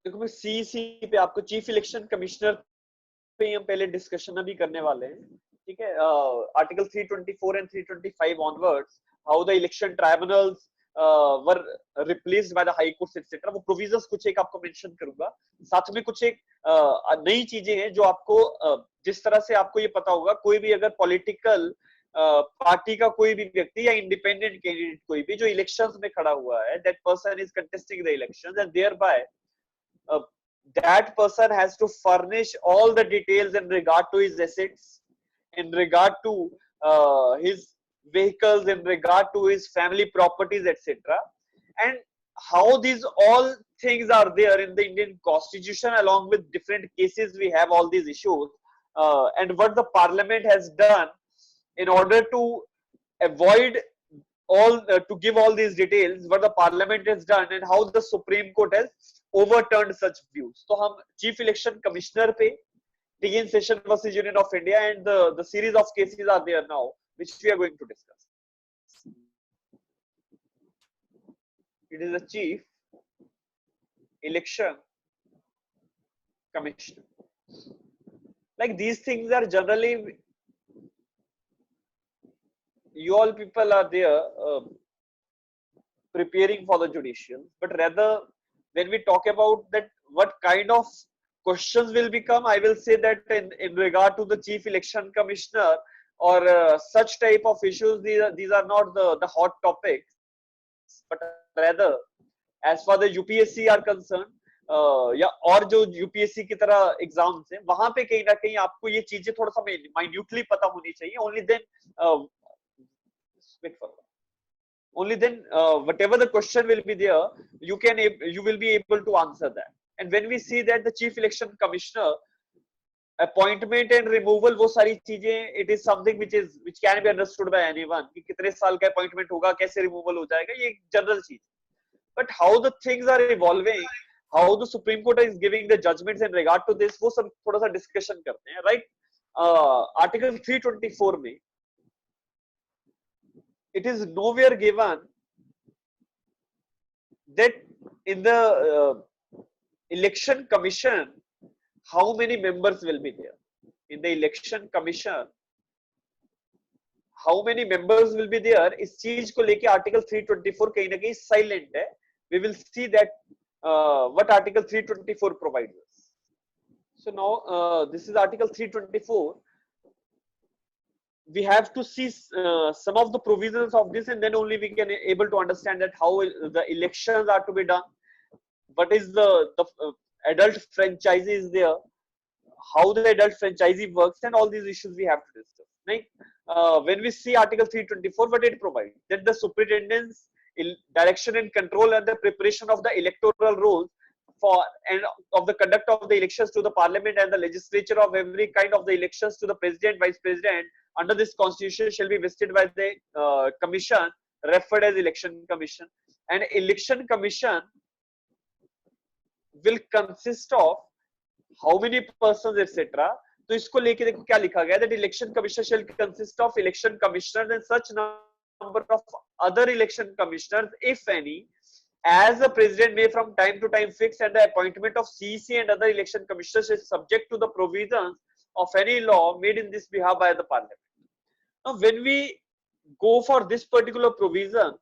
देखो मैं सीईसी पे आपको चीफ इलेक्शन कमिश्नर पे हम पहले डिस्कशन अभी करने वाले हैं, ठीक है। Article 324 and 325 onwards, how the election tribunals were replaced by the high courts etcetera, वो प्रोविजंस कुछ एक आपको मेंशन करूंगा। साथ में कुछ एक नई चीजें हैं जो आपको जिस तरह से आपको ये पता होगा, कोई भी अगर पॉलिटिकल पार्टी का कोई भी व्यक्ति या इंडिपेंडेंट कैंडिडेट कोई भी जो इलेक्शंस में खड़ा हुआ है, that person is contesting the elections and thereby uh, that person has to furnish all the details in regard to his assets, in regard to his vehicles, in regard to his family properties, etc. And how these all things are there in the Indian constitution, along with different cases we have all these issues, and what the parliament has done in order to avoid all to give all these details, what the parliament has done and how the supreme court has overturned such views. So hum chief election commissioner pe TN Session versus Union of India and the series of cases are there now which we are going to discuss. It is a chief election commissioner. Like these things are generally, you all people are there preparing for the judicial, but rather when we talk about that what kind of questions will become, I will say that in regard to the chief election commissioner or such type of issues, these are not the hot topics, but rather as far the UPSC are concerned, या और जो UPSC की तरह exams हैं वहां पे कहीं ना कहीं आपको ये चीजें थोड़ा सा माइन्यूटली पता होनी चाहिए. Only then wait for only then whatever the question will be there, you will be able to answer that. And when we see that the chief election commissioner appointment and removal, वो सारी चीजें, it is something which can be understood by anyone कि कितने साल का appointment होगा, कैसे removal हो जाएगा, ये जनरल चीज. But how the things are evolving, how the Supreme Court is giving the judgments in regard to this, वो सब थोड़ा सा discussion करते हैं, right? Article 324 में it is nowhere given that in the election commission how many members will be there. In the election commission how many members will be there, इस चीज को लेके आर्टिकल 324 कहीं ना कहीं साइलेंट है. We will see that what article 324 provides us. So now this is article 324. We have to see some of the provisions of this, and then only we can able to understand that how the elections are to be done, what is the adult franchise is there, how the adult franchisee works, and all these issues we have to discuss. Right? When we see article 324, what it provides, that the superintendence, direction and control and the preparation of the electoral rolls for and of the conduct of the elections to the parliament and the legislature of every kind of the elections to the president, vice president under this constitution shall be vested by the commission referred as election commission. And election commission will consist of how many persons etc. तो इसको लेके देखो क्या लिखा गया, that election commission shall consist of election commissioners and such number of other election commissioners if any, as the president may from time to time fix, and the appointment of CEC and other election commissioners is subject to the provisions of any law made in this behalf by the parliament. Now when we go for this particular provision,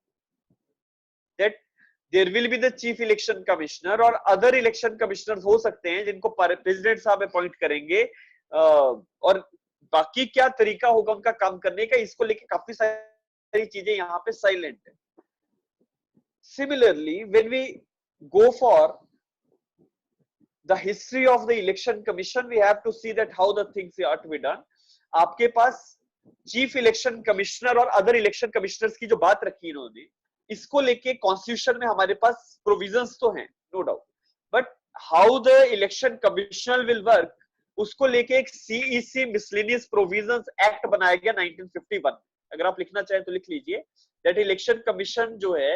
that there will be the chief election commissioner और other election commissioners हो सकते हैं जिनको president साहब appoint करेंगे, और बाकी क्या तरीका होगा उनका काम करने का, इसको लेके काफी सारी चीजें यहाँ पे साइलेंट है. Similarly, when we go for the history of the election commission, we have to see that how the things are to be done. आपके पास chief election commissioner और other election commissioners की जो बात रखी इन्होंने, इसको लेके कॉन्स्टिट्यूशन में हमारे पास प्रोविजंस तो हैं, no doubt, but how the election commissioner will work, उसको लेके एक सीईसी मिसलेनियस प्रोविजंस एक्ट बनाया गया 1951. अगर आप लिखना चाहें तो लिख लीजिए, दैट इलेक्शन कमीशन जो है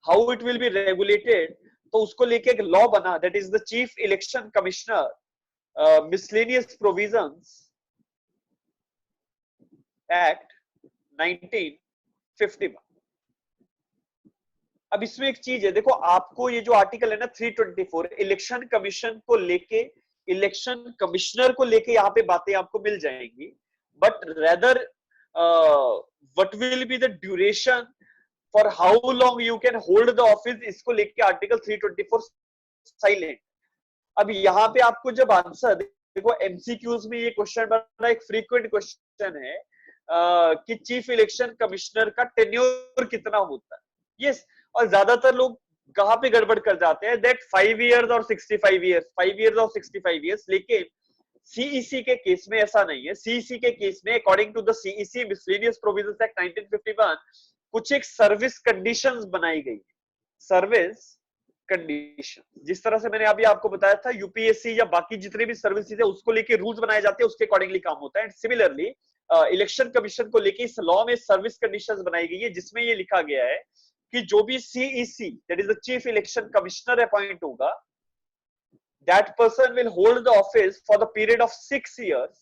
how it will be regulated, तो उसको लेके एक लॉ बना, that is the chief election commissioner miscellaneous provisions act 1951. अब इसमें एक चीज है, देखो आपको ये जो आर्टिकल है ना 324 इलेक्शन कमीशन को लेके, इलेक्शन कमिश्नर को लेके यहाँ पे बातें आपको मिल जाएंगी, but rather what will be the duration for how long you can hold the office, इसको लेके आर्टिकल 324 साइलेंट। अब यहाँ पे आपको जब आंसर, देखो एमसीक्यूज में ये क्वेश्चन बना, एक फ्रीक्वेंट क्वेश्चन है कि चीफ इलेक्शन कमिश्नर का टेन्योर कितना होता है। यस, और ज्यादातर लोग कहां पे गड़बड़ कर जाते हैं, दैट 5 इयर्स और 65 इयर्स, 5 इयर्स और 65 इयर्स, लेकिन सीईसी के केस में ऐसा नहीं है। सीईसी के केस में according to the CEC miscellaneous provisions act 1951 कुछ एक सर्विस कंडीशंस बनाई गई, सर्विस कंडीशन, जिस तरह से मैंने अभी आपको बताया था यूपीएससी या बाकी जितने भी सर्विसेज है उसको लेके रूल्स बनाए जाते हैं, उसके अकॉर्डिंगली काम होता है। एंड सिमिलरली इलेक्शन कमीशन को लेके इस लॉ में सर्विस कंडीशंस बनाई गई है, जिसमें ये लिखा गया है कि जो भी CEC that is the chief election commissioner appoint होगा, that person will hold the office for the period of 6 years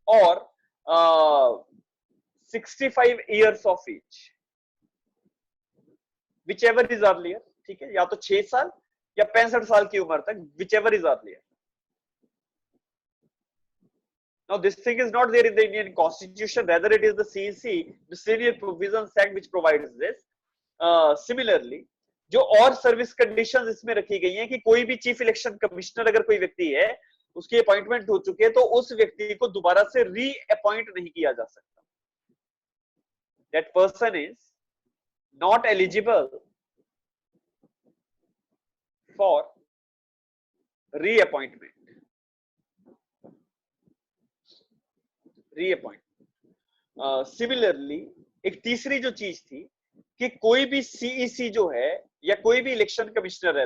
or 65 years of each, whichever is earlier, ठीक है, या तो 6 साल या 65 साल की उम्र तक, whichever is earlier. Now this thing is not there in the Indian Constitution, rather it is the CEC Miscellaneous Provisions Act which provides this. Similarly, जो और सर्विस कंडीशंस इसमें रखी गई हैं कि कोई भी चीफ इलेक्शन कमिश्नर अगर कोई व्यक्ति है, उसकी अपॉइंटमेंट हो चुकी है, तो उस व्यक्ति को दोबारा से री अपॉइंट नहीं किया जा सकता। That person is not eligible for reappointment. Similarly एक तीसरी जो चीज थी कि कोई भी सीईसी जो है या कोई भी इलेक्शन कमिश्नर है,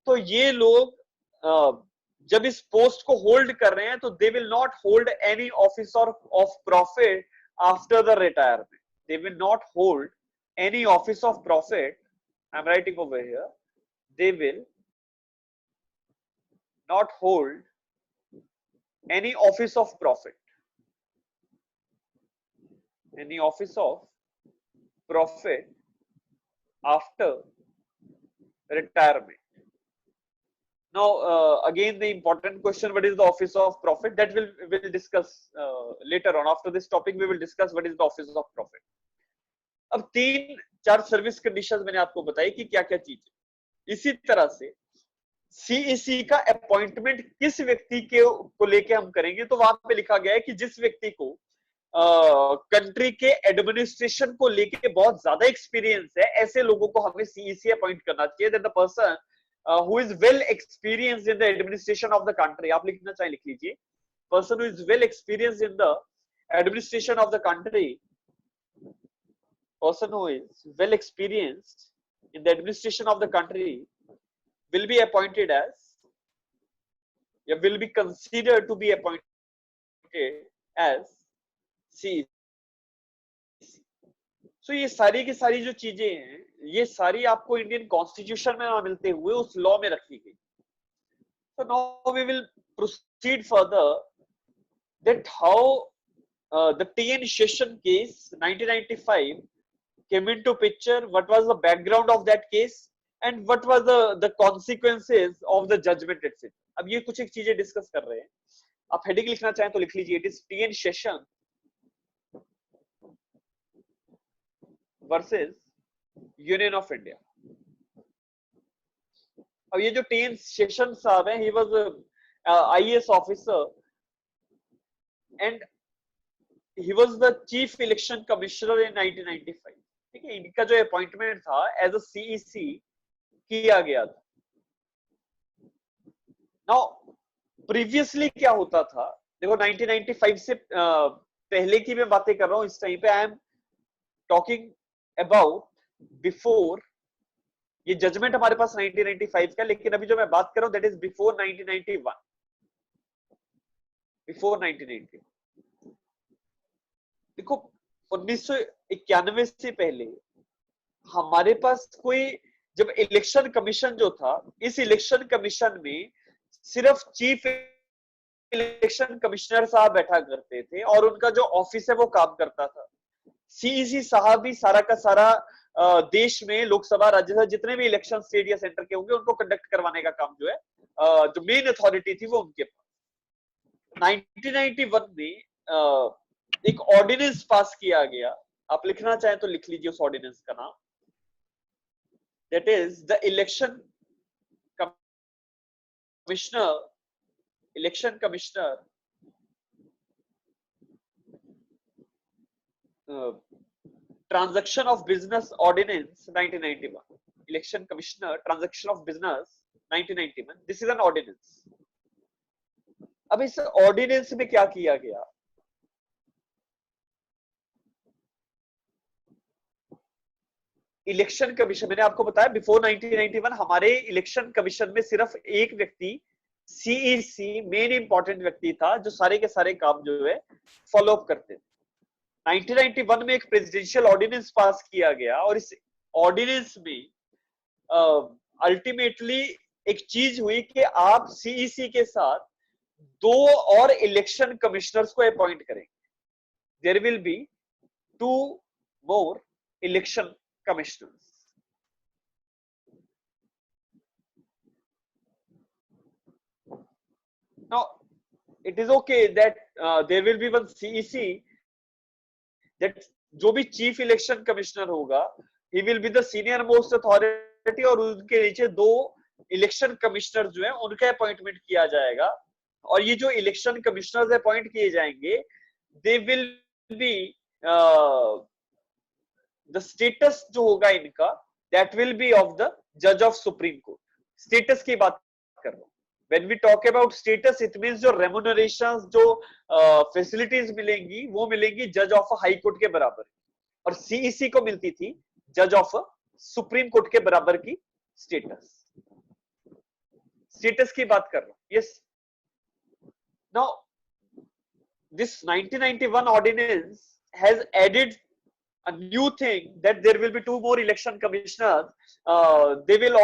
तो ये लोग जब इस पोस्ट को होल्ड कर रहे हैं तो they will not hold any office of profit after the retirement. They will not hold any office of profit, I am writing over here, they will not hold any office of profit, any office of profit after retirement. Now again the important question, what is the office of profit, that we'll discuss later on. After this topic we will discuss what is the office of profit. अब 3-4 service conditions मैंने आपको बताई कि क्या क्या चीज है। इसी तरह से सीईसी का अपॉइंटमेंट किस व्यक्ति को लेके हम करेंगे, तो वहां पे लिखा गया है कि जिस व्यक्ति को कंट्री के एडमिनिस्ट्रेशन को लेके बहुत ज्यादा एक्सपीरियंस है, ऐसे लोगों को हमें सीईसी अपॉइंट करना चाहिए। That the person who is well experienced in the administration of the country, आप लिखना चाहे लिख लीजिए, person who is well experienced in the administration of the country, person who is well experienced in the administration of the country will be appointed as, या will be considered to be appointed as CEC. So ये सारी की सारी जो चीजें हैं, ये सारी आपको इंडियन कॉन्स्टिट्यूशन में मिलते हुए उस लॉ में रखी गई। So now we will proceed further that how the TN Session case 1995 came into picture, what was the background of that case and what was the consequences of the judgment etc. अब ये कुछ एक चीजें discuss कर रहे हैं। आप heading लिखना चाहें तो लिख लीजिए, it is TN Session versus union of India. अब ये जो TN Session साहब हैं, he was IAS officer and he was the chief election commissioner इन 1995। ठीक है, इनका जो अपॉइंटमेंट था एज अ सीईसी किया गया था। नाउ प्रीवियसली क्या होता था, देखो 1995 से पहले की मैं बातें कर रहा हूं, इस टाइम पे I am talking about before. ये जजमेंट हमारे पास 1995 का, लेकिन अभी जो मैं बात कर रहा हूं दैट इज बिफोर 1991, बिफोर 1990। देखो 1991 से पहले हमारे पास कोई, जब इलेक्शन कमीशन जो था, इस इलेक्शन कमीशन में सिर्फ चीफ इलेक्शन कमिश्नर साहब बैठा करते थे और उनका जो ऑफिस है वो काम करता था। सीईसी साहब भी सारा का सारा देश में लोकसभा राज्यसभा जितने भी इलेक्शन स्टेट या सेंटर के होंगे उनको कंडक्ट करवाने का काम जो है जो मेन अथॉरिटी थी वो उनके पास। 1991 में एक ऑर्डिनेंस पास किया गया, आप लिखना चाहें तो लिख लीजिए उस ऑर्डिनेंस का नाम, that is the election commissioner transaction of business ordinance 1991, election commissioner transaction of business 1991, this is an ordinance. अब इस ऑर्डिनेंस में क्या किया गया, इलेक्शन कमीशन, मैंने आपको बताया बिफोर 1991 हमारे इलेक्शन कमीशन में सिर्फ एक व्यक्ति सीईसी मेन इंपॉर्टेंट व्यक्ति था जो सारे के सारे काम जो है फॉलो अप करते थे। 1991 में एक प्रेसिडेंशियल ऑर्डिनेंस पास किया गया और इस ऑर्डिनेंस में अल्टीमेटली एक चीज हुई कि आप सीईसी के साथ 2 और इलेक्शन कमिश्नर्स को अपॉइंट करेंगे। There will be 2 more election commissioners. Now, it is okay that there will be one CEC that जो भी चीफ इलेक्शन कमिश्नर होगा he will be the senior most authority और उनके नीचे 2 इलेक्शन कमिश्नर जो है उनका अपॉइंटमेंट किया जाएगा और ये जो इलेक्शन कमिश्नर्स अपॉइंट किए जाएंगे they will be the status जो होगा इनका that will be of the judge of supreme court। status की बात कर रहा हूं, when we talk about status it means जो remunerations जो facilities मिलेंगी वो मिलेंगी जज ऑफ हाई कोर्ट के बराबर और सीईसी को मिलती थी जज ऑफ सुप्रीम कोर्ट के बराबर की स्टेटस की बात कर रहा हूं। Yes, now this 1991 ordinance has added a new thing that there will be 2 more election commissioners. They will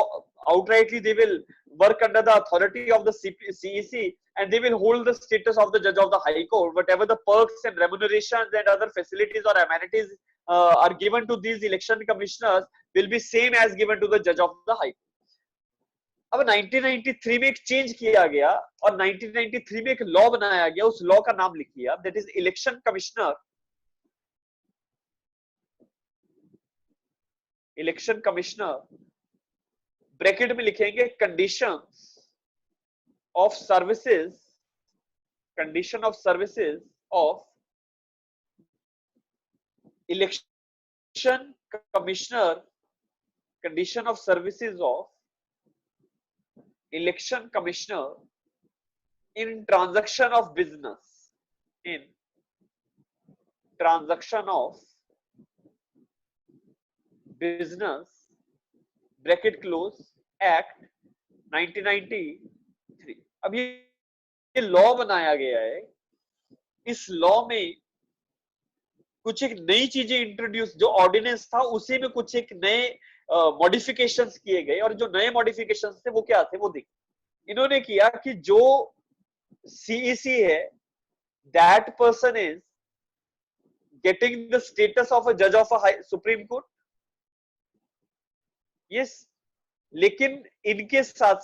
outrightly they will work under the authority of the CEC and they will hold the status of the judge of the high court. Whatever the perks and remunerations and other facilities or amenities are given to these election commissioners will be same as given to the judge of the high court. अब 1993 में एक change किया गया और 1993 में एक law बनाया गया, उस लॉ का नाम लिखिए आप, that is election commissioner bracket में लिखेंगे condition of services of election commissioner, condition of services of election commissioner in transaction of business, in transaction of business bracket close act 1993। अब ये लॉ बनाया गया है, इस लॉ में कुछ एक नई चीजें इंट्रोड्यूस, जो ऑर्डिनेंस था उसी में कुछ एक नए मॉडिफिकेशंस किए गए और जो नए मॉडिफिकेशंस थे वो क्या थे वो देखिए। इन्होंने किया कि जो सीईसी है that person is getting the status of a जज of a Supreme Court. Yes, लेकिन इनके साथ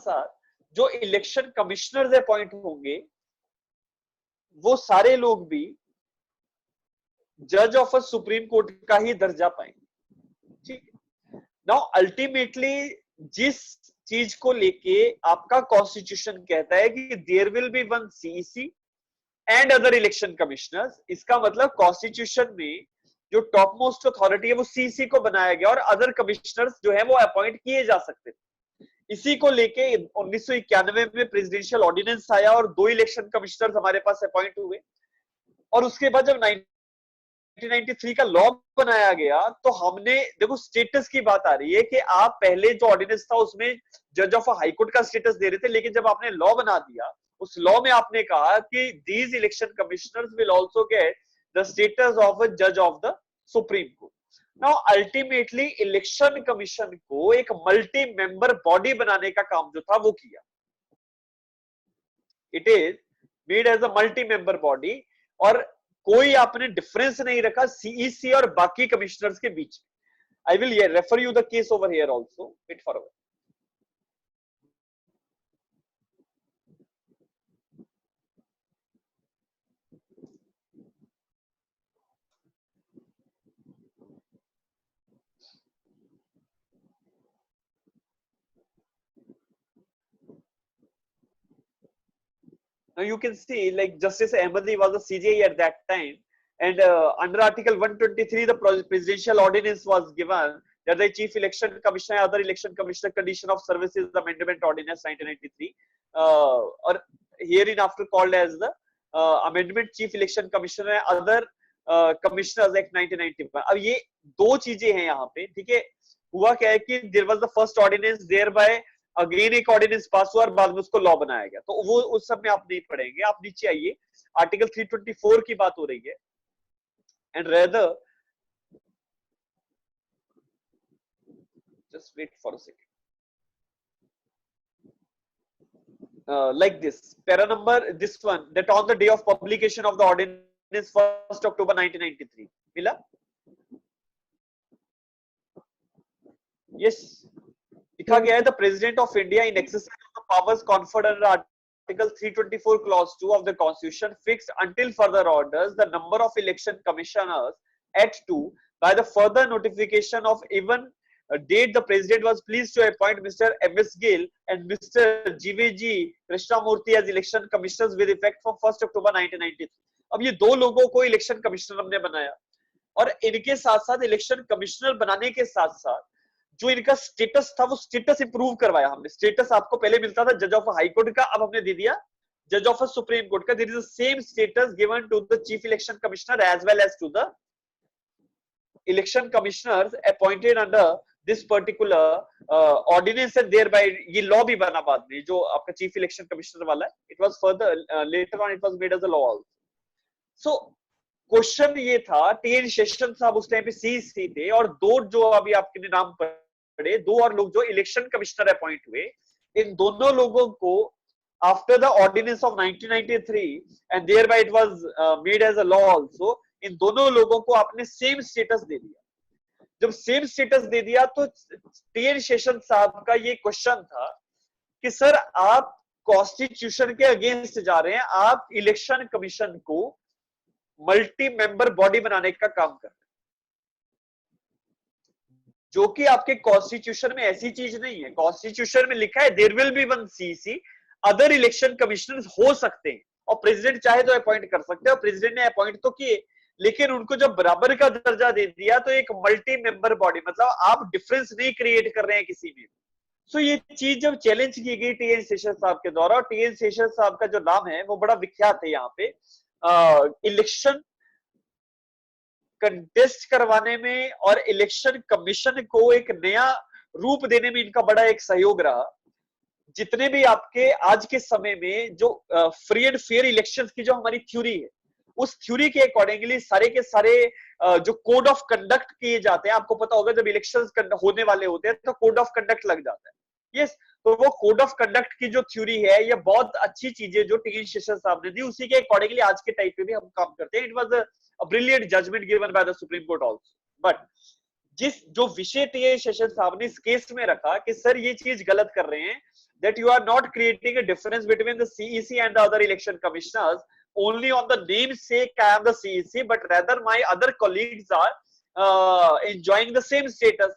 साथ जो इलेक्शन कमिश्नर्स अपॉइंट होंगे वो सारे लोग भी जज ऑफ अ सुप्रीम कोर्ट का ही दर्जा पाएंगे। ठीक, नाउ अल्टीमेटली जिस चीज को लेके आपका कॉन्स्टिट्यूशन कहता है कि there will be one CEC and other election commissioners, इसका मतलब कॉन्स्टिट्यूशन में जो टॉप मोस्ट अथॉरिटी है वो सीईसी को बनाया गया और अदर कमिश्नर्स जो है वो अपॉइंट किए जा सकते थे। इसी को लेके 1991 में प्रेसिडेंशियल ऑर्डिनेंस आया और 2 इलेक्शन कमिश्नर्स हमारे पास अपॉइंट हुए और उसके बाद जब 1993 का लॉ बनाया गया तो हमने देखो स्टेटस की बात आ रही है कि आप पहले जो ऑर्डिनेंस था उसमें जज ऑफ हाई कोर्ट का स्टेटस दे रहे थे, लेकिन जब आपने लॉ बना दिया उस लॉ में आपने कहा कि these election commissioners will also get the status of a जज of the Supreme Court. Now ultimately election commission को एक मल्टी मेंबर बॉडी बनाने का काम जो था वो किया, it is made as a multi member body और कोई आपने डिफरेंस नहीं रखा सीईसी और बाकी कमिश्नर्स के बीच। I will refer you the case over here also, wait for a. Now you can see, like Justice Ahmadi was a CJI at that time, and under Article 123, the presidential ordinance was given that the Chief Election Commissioner, other election commissioner, condition of services amendment ordinance 1993, or herein after called as the amendment Chief Election Commissioner, other commissioners Act 1991. अब ये दो चीजें हैं यहाँ पे, ठीक है। हुआ क्या है कि there was the first ordinance, thereby again एक ऑर्डिनेंस पास हुआ और बाद में उसको लॉ बनाया गया, तो वो उस सब में आप नहीं पढ़ेंगे। आप नीचे आइए, आर्टिकल 324 की बात हो रही है। And rather just wait for a second, like this para number this one, that on the day of publication of the ordinance 1st October 1993 मिला? yes, लिखा गया है the president of India in exercise of the powers conferred under article 324 clause 2 of the constitution fixed until further orders the number of election commissioners at 2 by the further notification of even date the president was pleased to appoint Mr. M.S. Gill and Mr. G.V.G. Krishnamurthy as election commissioners with effect from 1st October 1993। अब ये दो लोगों को election commissioner हमने बनाया, और इनके साथ साथ इलेक्शन कमिश्नर बनाने के साथ साथ जो इनका स्टेटस था वो स्टेटस इंप्रूव करवाया हमने। स्टेटस आपको पहले मिलता था जज ऑफ हाई कोर्ट का, अब हमने दे दिया जज ऑफ सुप्रीम कोर्ट का। There is the same status given to the chief election commissioner as well as to the election commissioners appointed under this particular ordinance, and thereby ये law भी बना बाद में जो आपका चीफ इलेक्शन कमिश्नर वाला है। It was further later on it was made as a law also. So question ये था, टीएन शेषन साहब उस टाइम पे सीसी थे, और दो जो अभी आपके नाम पड़े, दो और लोग जो इलेक्शन कमिश्नर अपॉइंट हुए, इन दोनों लोगों को after the ordinance of 1993 and thereby it was made as a law also, इन दोनों लोगों को आपने सेम स्टेटस दे दिया। जब सेम स्टेटस दे दिया तो टीएन शेषन साहब का ये क्वेश्चन था कि सर आप कॉन्स्टिट्यूशन के अगेंस्ट जा रहे हैं, आप इलेक्शन कमीशन को मल्टी मेंबर बॉडी बनाने का काम कर रहे हैं, जो कि आपके कॉन्स्टिट्यूशन में ऐसी चीज नहीं है। कॉन्स्टिट्यूशन में लिखा है there will be one CC, other election commissioners हो सकते हैं, और प्रेसिडेंट चाहे तो अपॉइंट कर सकते हैं, और प्रेसिडेंट ने अपॉइंट तो किए, लेकिन उनको जब बराबर का दर्जा दे दिया तो एक मल्टी मेंबर बॉडी, मतलब आप डिफरेंस नहीं क्रिएट कर रहे हैं किसी में। सो ये चीज जब चैलेंज की गई टीएन शेषन साहब के द्वारा, और टीएन शेषन साहब का जो नाम है वो बड़ा विख्यात है यहाँ पे इलेक्शन कंटेस्ट करवाने में और इलेक्शन कमीशन को एक नया रूप देने में इनका बड़ा एक सहयोग रहा। जितने भी आपके आज के समय में जो फ्री एंड फेयर इलेक्शंस की जो हमारी थ्योरी है, उस थ्योरी के अकॉर्डिंगली सारे के सारे जो कोड ऑफ कंडक्ट किए जाते हैं, आपको पता होगा जब इलेक्शंस होने वाले होते हैं तो कोड ऑफ कंडक्ट लग जाता है। यस, तो वो कोड ऑफ कंडक्ट की जो थ्योरी है, ये बहुत अच्छी चीजें जो टीएन शेषन साहब ने दी, उसी के अकॉर्डिंगली आज के टाइप पे भी हम काम करते हैं। It was a brilliant judgment given by the Supreme Court also, but जिस जो विषय टीएन शेषन साहब ने इस केस में रखा कि सर ये चीज गलत कर रहे हैं, that you are not creating a difference between the CEC and the other election commissioners only on the namesake I am the CEC, but rather my other colleagues are enjoying the same status,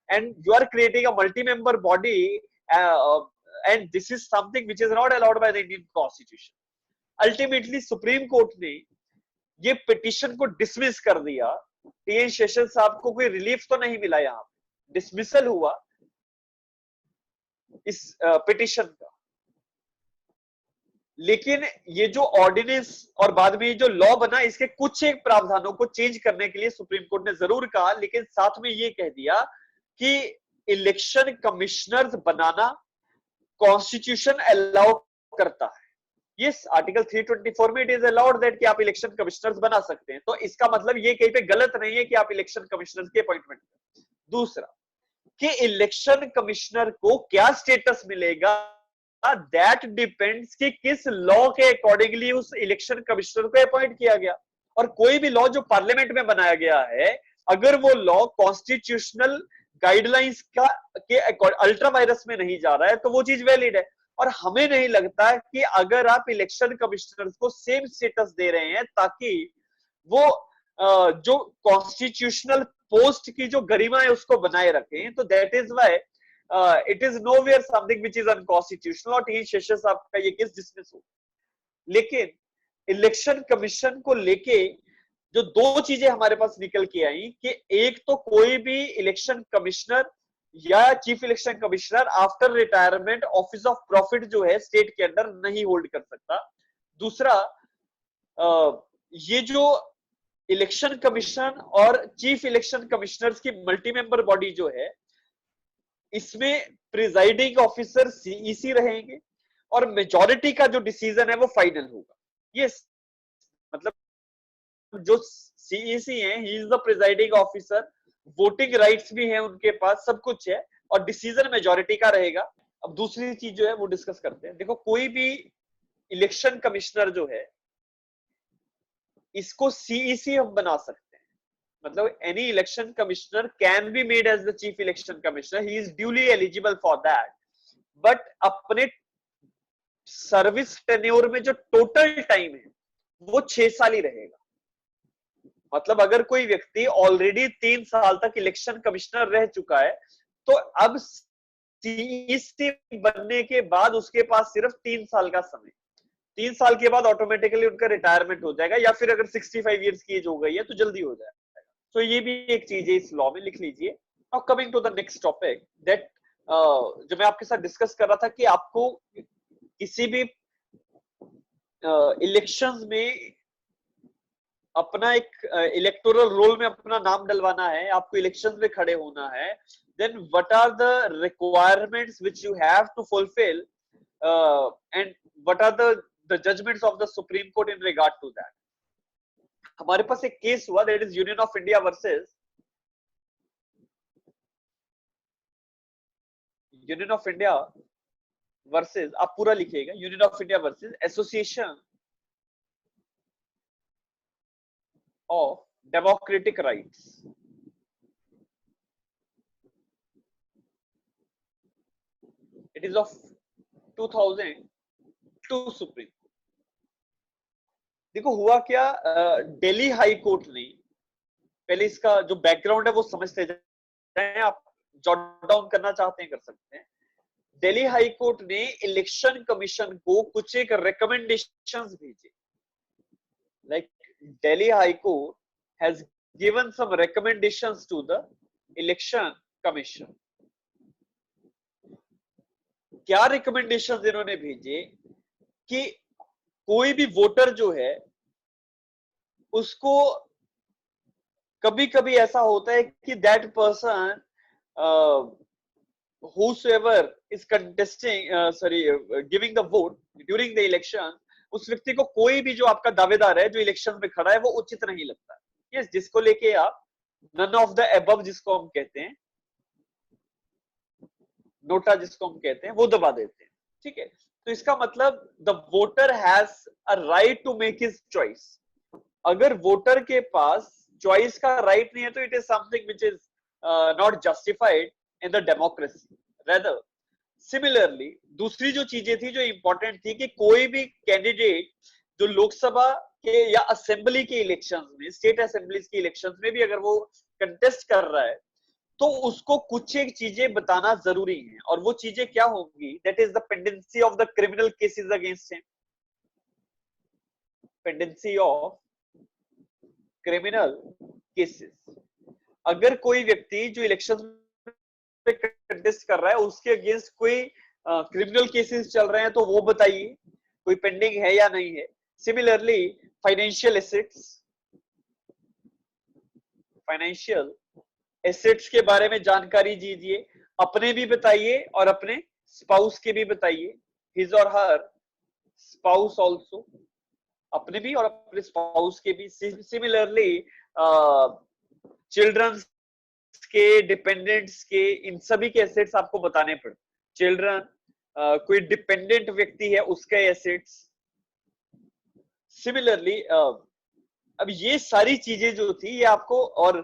and you are creating a multi-member body, and this is something which is not allowed by the Indian Constitution. Ultimately, Supreme Court ने ये petition को dismiss कर दिया। TN Seshan साहब को कोई relief तो नहीं मिला, यहाँ डिसमिसल हुआ इस पिटीशन का, लेकिन ये जो ऑर्डिनेंस और बाद में जो लॉ बना, इसके कुछ एक प्रावधानों को चेंज करने के लिए सुप्रीम कोर्ट ने जरूर कहा, लेकिन साथ में ये कह दिया कि इलेक्शन कमिश्नर्स बनाना कॉन्स्टिट्यूशन अलाउ करता है। यस, आर्टिकल 324 में इट इज अलाउड दैट कि आप इलेक्शन कमिश्नर्स बना सकते हैं, तो इसका मतलब ये कहीं पे गलत नहीं है कि आप इलेक्शन कमिश्नर्स की अपॉइंटमेंट करें। दूसरा कि इलेक्शन कमिश्नर को क्या स्टेटस मिलेगा, दैट डिपेंड्स कि किस लॉ के अकॉर्डिंगली उस इलेक्शन कमिश्नर को अपॉइंट किया गया, और कोई भी लॉ जो पार्लियामेंट में बनाया गया है, अगर वो लॉ कॉन्स्टिट्यूशनल गाइडलाइंस का के अल्ट्रा वायरस में नहीं जा रहा है तो वो चीज वैलिड है। और हमें नहीं लगता कि अगर आप इलेक्शन कमिश्नर को सेम स्टेटस दे रहे हैं ताकि वो जो कॉन्स्टिट्यूशनल पोस्ट की जो गरिमा है उसको बनाए रखें, तो that is why it is nowhere something which is unconstitutional और टी शेषन साहब का ये केस डिसमिस हो। लेकिन इलेक्शन कमीशन को लेके जो दो चीजें हमारे पास निकल के आई कि एक तो कोई भी इलेक्शन कमिश्नर या chief election commissioner after retirement office of profit जो है स्टेट के अंदर नहीं होल्ड कर सकता। दूसरा, ये जो इलेक्शन कमीशन और चीफ इलेक्शन कमिश्नर्स की मल्टी मेंबर बॉडी जो है, इसमें प्रिजाइडिंग ऑफिसर सीईसी रहेंगे और मेजॉरिटी का जो डिसीजन है वो फाइनल होगा। ये मतलब जो सीईसी है, he is the presiding officer, voting rights भी है उनके पास, सब कुछ है और डिसीजन मेजॉरिटी का रहेगा। अब दूसरी चीज जो है वो डिस्कस करते हैं। देखो, कोई भी इलेक्शन कमिश्नर जो है इसको सीईसी हम बना सकते हैं, मतलब any election commissioner can be made as the chief election commissioner, he is duly eligible for that, but अपने सर्विस टेन्योर में जो टोटल टाइम है वो 6 साल ही रहेगा। मतलब अगर कोई व्यक्ति ऑलरेडी 3 साल तक इलेक्शन कमिश्नर रह चुका है तो अब सीईसी बनने के बाद उसके पास सिर्फ 3 साल का समय, 3 साल के बाद ऑटोमेटिकली उनका रिटायरमेंट हो जाएगा, या फिर अगर 65 इयर्स की एज हो गई है तो जल्दी हो जाएगा। तो ये भी एक चीज है इस लॉ में, लिख लीजिए। Now coming to the next topic that जो मैं आपके साथ डिस्कस कर रहा था कि आपको किसी भी इलेक्शंस में अपना एक इलेक्टोरल रोल में अपना नाम डलवाना है, आपको इलेक्शंस में खड़े होना है, then what are the requirements which you have to fulfill and what are the judgments of the Supreme Court in regard to that। हमारे पास एक केस हुआ, that is Union of India versus आप पूरा लिखिएगा, union of India versus association of democratic rights। It is of 2002 supreme. देखो हुआ क्या, Delhi high court ने, पहले इसका जो बैकग्राउंड है वो समझते जाएं, आप जॉट डाउन करना चाहते हैं कर सकते हैं। दिल्ली हाई कोर्ट ने इलेक्शन कमीशन को कुछ एक रिकमेंडेशंस भेजे, like Delhi High Court has given some recommendations to the Election Commission। क्या रिकमेंडेशंस इन्होंने भेजे कि कोई भी वोटर जो है उसको कभी कभी ऐसा होता है कि that person whosoever is contesting giving the vote during the election, उस व्यक्ति को कोई भी जो आपका दावेदार है जो इलेक्शन में खड़ा है वो उचित नहीं लगता है। यस, जिसको लेके आप नन ऑफ द अबव जिसको हम कहते हैं, नोटा जिसको हम कहते हैं, वो दबा देते हैं। ठीक है, तो इसका मतलब the voter has a right to make his choice. अगर वोटर के पास चॉइस का राइट नहीं है तो it is something which is not justified in the democracy. Rather similarly दूसरी जो चीजें थी जो इंपॉर्टेंट थी कि कोई भी कैंडिडेट जो लोकसभा के या असेंबली के इलेक्शंस में, स्टेट असेंबलीज के इलेक्शंस में भी अगर वो कंटेस्ट कर रहा है तो उसको कुछ एक चीजें बताना जरूरी है, और वो चीजें क्या होंगी, that is the pendency of the criminal cases against him. Pendency of criminal cases, अगर कोई व्यक्ति जो इलेक्शन कंटेस्ट कर रहा है उसके अगेंस्ट कोई क्रिमिनल केसेस चल रहे हैं तो वो बताइए कोई पेंडिंग है या नहीं है। सिमिलरली फाइनेंशियल एसेट्स के बारे में जानकारी दीजिए, अपने भी बताइए और अपने स्पाउस के भी बताइए, हिज और हर स्पाउस ऑल्सो, अपने भी और अपने स्पाउस के भी। सिमिलरली चिल्ड्रंस के, डिपेंडेंट्स के, इन सभी के एसेट्स आपको बताने पड़े। चिल्ड्रन, कोई डिपेंडेंट व्यक्ति है उसके एसेट्स। सिमिलरली अब ये सारी चीजें जो थी ये आपको, और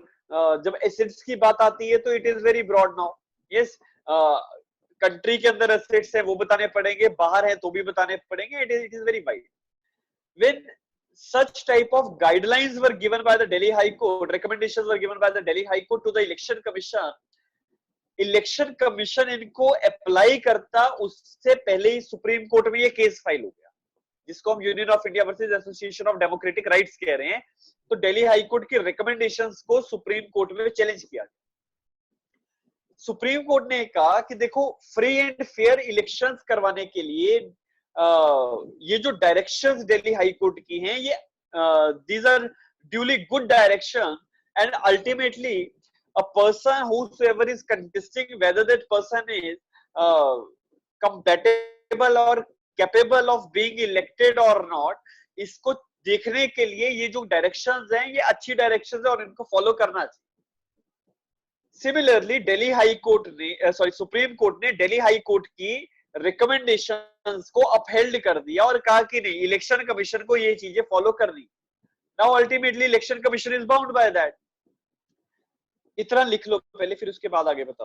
जब एसेट्स की बात आती है तो it is very broad now. Yes, country के अंदर एसेट्स है वो बताने पड़ेंगे, बाहर है तो भी बताने पड़ेंगे, it is very wide. When such type of guidelines were given by the Delhi High Court, recommendations were given by the Delhi High Court to the Election Commission, election commission इनको अप्लाई करता उससे पहले ही supreme court में ये case file हो गया, जिसको हम union of India versus association of democratic rights कह रहे हैं। तो दिल्ली हाई कोर्ट की रिकमेंडेशंस को सुप्रीम कोर्ट में चैलेंज किया गया। सुप्रीम कोर्ट ने कहा कि देखो, फ्री एंड फेयर इलेक्शंस करवाने के लिए ये जो डायरेक्शंस दिल्ली हाई कोर्ट की हैं, ये these are duly good direction, and ultimately a person whosoever is contesting, whether that person is compatible or capable of being elected or not, इसको देखने के लिए ये जो डायरेक्शंस हैं ये अच्छी डायरेक्शंस है और इनको फॉलो करना चाहिए। सिमिलरली दिल्ली हाई कोर्ट ने सुप्रीम कोर्ट ने दिल्ली हाई कोर्ट की रिकमेंडेशंस को अपहेल्ड कर दिया और कहा कि नहीं, इलेक्शन कमीशन को ये चीजें फॉलो करनी। Now ultimately election commission is bound by that. इतना लिख लो पहले, फिर उसके बाद आगे बताओ।